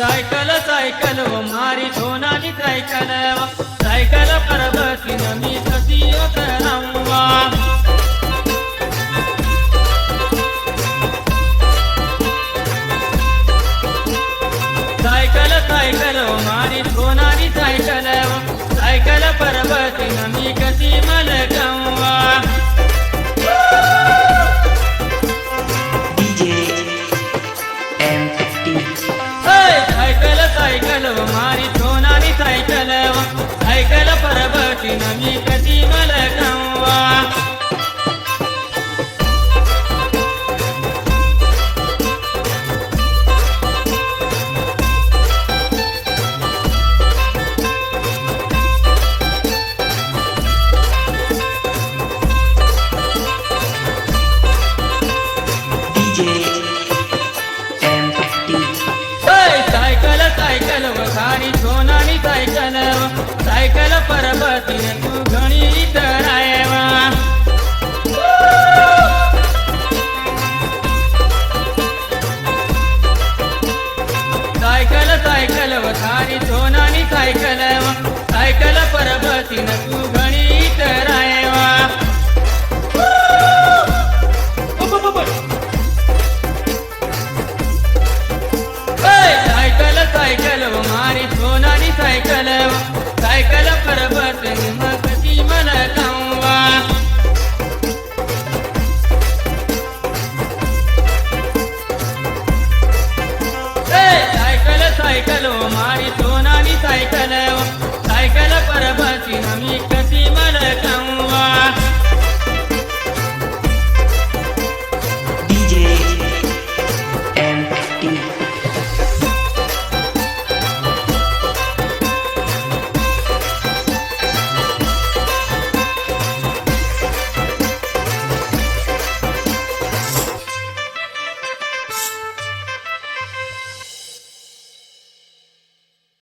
cycle cycle व मारी Sonali cycle cycle Parbati नमी सतियोत नमवा सायकल सायकल व मारी सोनाली सायकल सायकल परबती नमी कसी मलकवा सायकल मारी सोनाली सायकल सायकल परबती नमी कधी मलकवा सायकल वखारी सोनाली सायकल सायकल परबती तू घणी तरायवा सायकल सायकल वखारी सोनाली सायकल सायकल परबती तू घणी तरायवा सायकल मारी सोनाली सायकल सायकल परबती कशी मलकवा सायकल सायकल मारी सोनाली सायकल सायकल परबती नमी